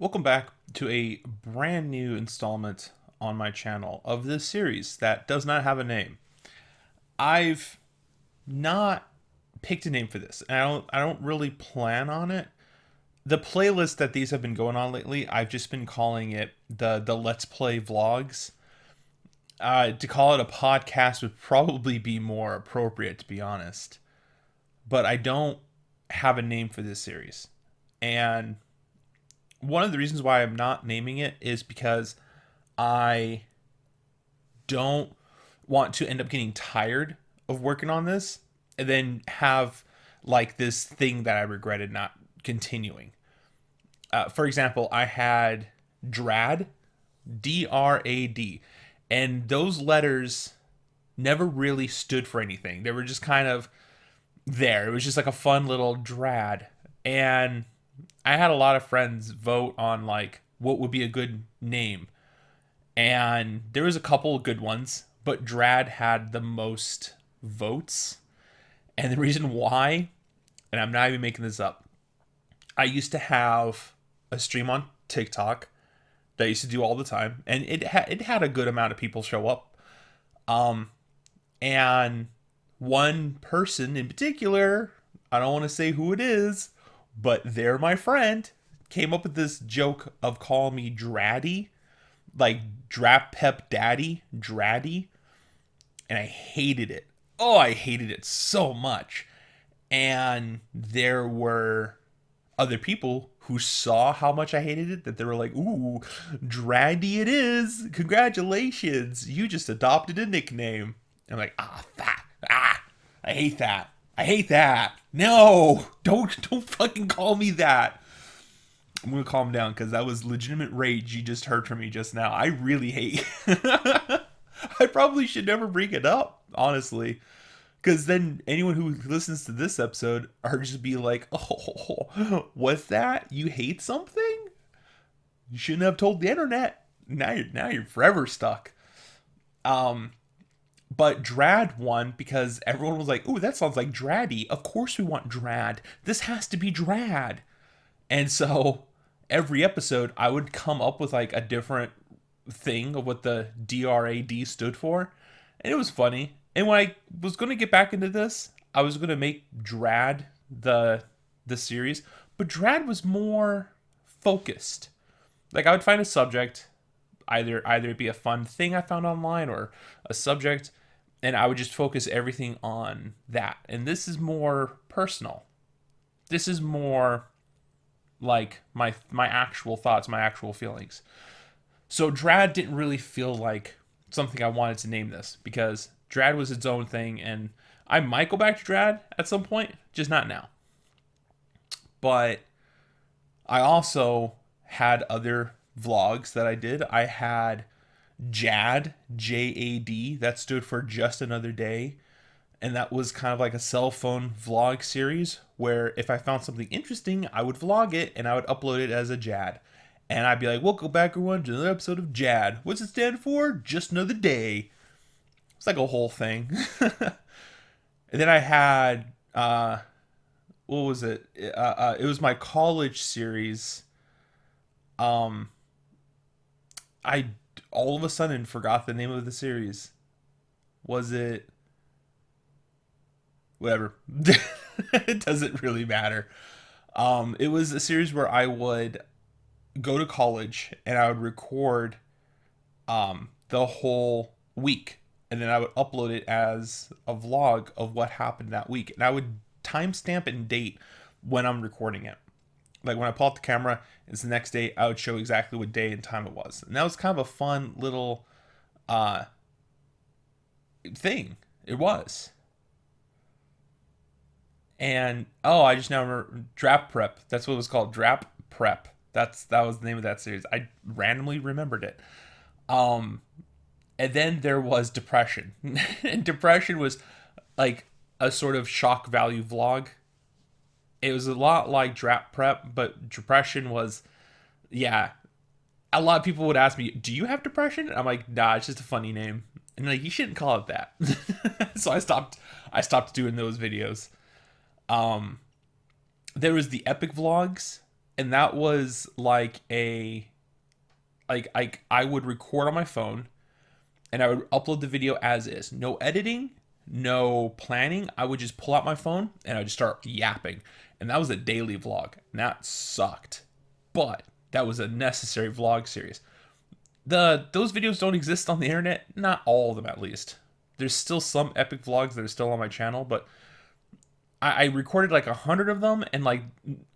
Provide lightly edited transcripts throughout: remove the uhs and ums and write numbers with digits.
Welcome back to a brand new installment on my channel of this series that does not have a name. I've not picked a name for this, and I don't really plan on it. The playlist that these have been going on lately, I've just been calling it the Let's Play vlogs. To call it a podcast would probably be more appropriate, to be honest. But I don't have a name for this series. And one of the reasons why I'm not naming it is because I don't want to end up getting tired of working on this and then have like this thing that I regretted not continuing. For example, I had DRAD, DRAD, and those letters never really stood for anything. They were just kind of there. It was just like a fun little DRAD. And I had a lot of friends vote on like what would be a good name. And there was a couple of good ones, but DRAD had the most votes. And the reason why, and I'm not even making this up, I used to have a stream on TikTok that I used to do all the time, and it had a good amount of people show up. And one person in particular, I don't want to say who it is, but they're my friend, came up with this joke of calling me Draddy, like DrapPep Daddy, Draddy, and I hated it. Oh, I hated it so much. And there were other people who saw how much I hated it that they were like, "Ooh, Draddy it is. Congratulations. You just adopted a nickname." And I'm like, I hate that. I hate that. No, don't fucking call me that. I'm gonna calm down because that was legitimate rage you just heard from me just now. I really hate. I probably should never bring it up, honestly, because then anyone who listens to this episode are just be like, "Oh, what's that? You hate something? You shouldn't have told the internet. Now you're forever stuck." Um, But Drad won because everyone was like, "Ooh, that sounds like Draddy. Of course we want Drad. This has to be Drad." And so every episode I would come up with like a different thing of what the DRAD stood for. And it was funny. And when I was going to get back into this, I was going to make Drad the series, but Drad was more focused. Like I would find a subject, either it be a fun thing I found online or a subject, and I would just focus everything on that. And this is more personal. This is more like my actual thoughts, my actual feelings. So Drad didn't really feel like something I wanted to name this because Drad was its own thing, and I might go back to Drad at some point, just not now. But I also had other vlogs that I did. I had JAD, JAD, that stood for Just Another Day. And that was kind of like a cell phone vlog series where if I found something interesting, I would vlog it and I would upload it as a JAD. And I'd be like, welcome back everyone to another episode of JAD. What's it stand for? Just Another Day. It's like a whole thing. And then I had, what was it? It was my college series. Um, I all of a sudden forgot the name of the series. Was it whatever? It doesn't really matter. It was a series where I would go to college and I would record the whole week, and then I would upload it as a vlog of what happened that week, and I would timestamp and date when I'm recording it. Like when I pull out the camera, it's the next day. I would show exactly what day and time it was, and that was kind of a fun little uh, thing. It was. And oh, I just now remember DrapPep. That's what it was called, DrapPep. That was the name of that series. I randomly remembered it. Um, and then there was Depression, and Depression was like a sort of shock value vlog. It was a lot like DrapPep, but Depression was, yeah. A lot of people would ask me, "Do you have depression?" I'm like, "Nah, it's just a funny name." And they're like, "You shouldn't call it that." So I stopped. I stopped doing those videos. Um, there was the epic vlogs, And that was like I would record on my phone and I would upload the video as is. No editing, no planning. I would just pull out my phone and I would just start yapping. And that was a daily vlog. And that sucked. But that was a necessary vlog series. Those videos don't exist on the internet. Not all of them, at least. There's still some epic vlogs that are still on my channel, but I recorded like 100 of them, and like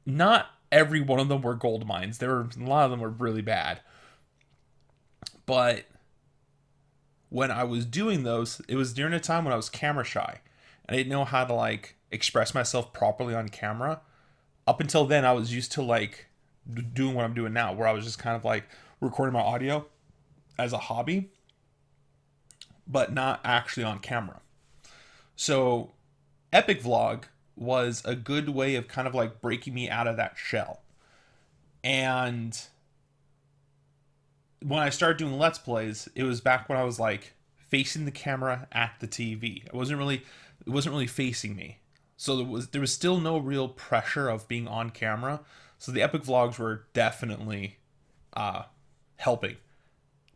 not every one of them were gold mines. There were a lot of them were really bad. But when I was doing those, it was during a time when I was camera shy. I didn't know how to like express myself properly on camera. Up until then, I was used to like doing what I'm doing now, where I was just kind of like recording my audio as a hobby, but not actually on camera. So Epic Vlog was a good way of kind of like breaking me out of that shell. And when I started doing Let's Plays, it was back when I was like facing the camera at the TV. It wasn't really facing me. So there was still no real pressure of being on camera. So the Epic Vlogs were definitely helping.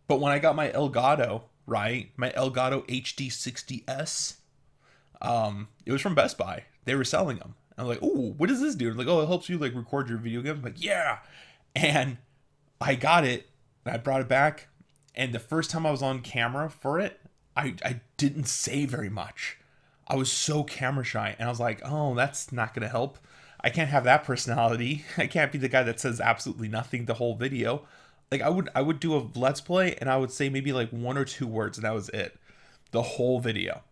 But when I got my Elgato, right, my Elgato HD60S, it was from Best Buy. They were selling them. I was like, "Ooh, what does this do?" Like, "Oh, it helps you like record your video game." I'm like, "Yeah," and I got it. And I brought it back, and the first time I was on camera for it, I didn't say very much. I was so camera shy, and I was like, "Oh, that's not gonna help. I can't have that personality. I can't be the guy that says absolutely nothing the whole video." Like I would do a Let's Play, and I would say maybe like one or two words, and that was it, the whole video.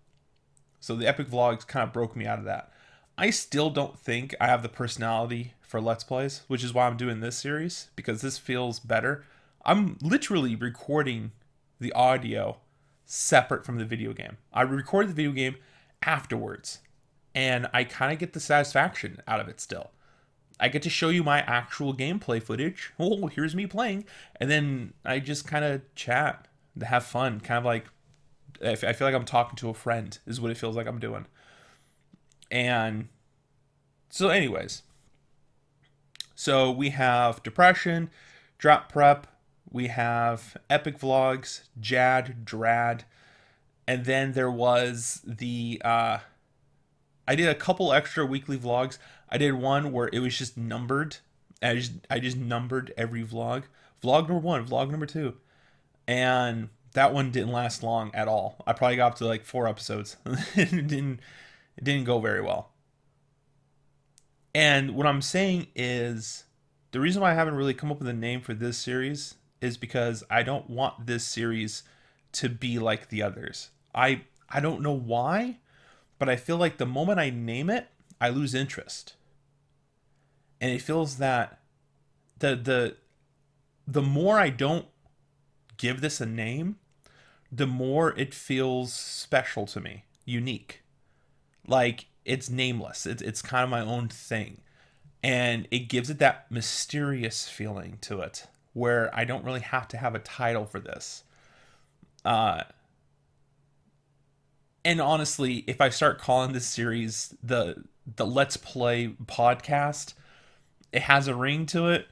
So the Epic Vlogs kind of broke me out of that. I still don't think I have the personality for Let's Plays, which is why I'm doing this series, because this feels better. I'm literally recording the audio separate from the video game. I record the video game afterwards, and I kind of get the satisfaction out of it still. I get to show you my actual gameplay footage. Oh, here's me playing. And then I just kind of chat, to have fun. Kind of like, I feel like I'm talking to a friend, is what it feels like I'm doing. And so anyways, so we have depression, DrapPep, we have epic vlogs, Drad, and then there was the I did a couple extra weekly vlogs. I did one where it was just numbered. I just numbered every vlog. Vlog number 1, vlog number 2. And that one didn't last long at all. I probably got up to like 4 episodes. It didn't go very well. And what I'm saying is, the reason why I haven't really come up with a name for this series is because I don't want this series to be like the others. I don't know why, but I feel like the moment I name it, I lose interest. And it feels that the more I don't give this a name, the more it feels special to me, unique. Like it's nameless. It's kind of my own thing. And it gives it that mysterious feeling to it where I don't really have to have a title for this. And honestly, if I start calling this series the Let's Play podcast, it has a ring to it,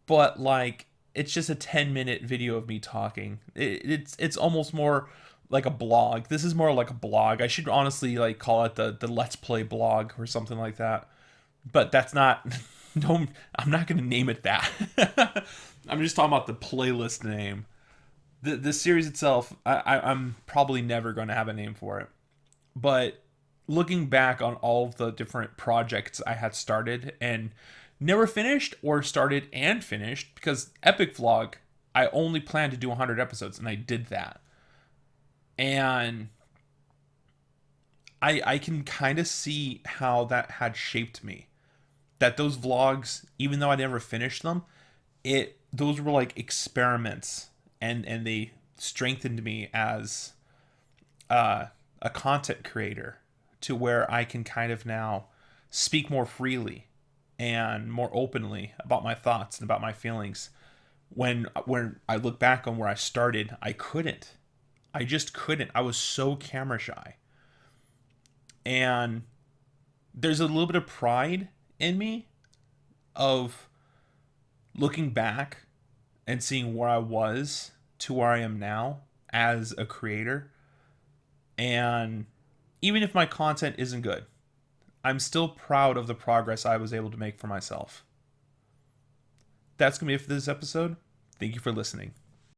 but like it's just a 10-minute video of me talking. It's almost more like a blog. This is more like a blog. I should honestly like call it the Let's Play blog or something like that. But that's not no, I'm not going to name it that. I'm just talking about the playlist name. The series itself, I'm probably never going to have a name for it. But looking back on all of the different projects I had started and never finished, or started and finished, because Epic Vlog, I only planned to do 100 episodes, and I did that. And I can kind of see how that had shaped me. That those vlogs, even though I never finished them, those were like experiments, and they strengthened me as a content creator, to where I can kind of now speak more freely and more openly about my thoughts and about my feelings. When I look back on where I started, I couldn't. I just couldn't. I was so camera shy. And there's a little bit of pride in me of looking back and seeing where I was to where I am now as a creator, and even if my content isn't good, I'm still proud of the progress I was able to make for myself. That's going to be it for this episode. Thank you for listening.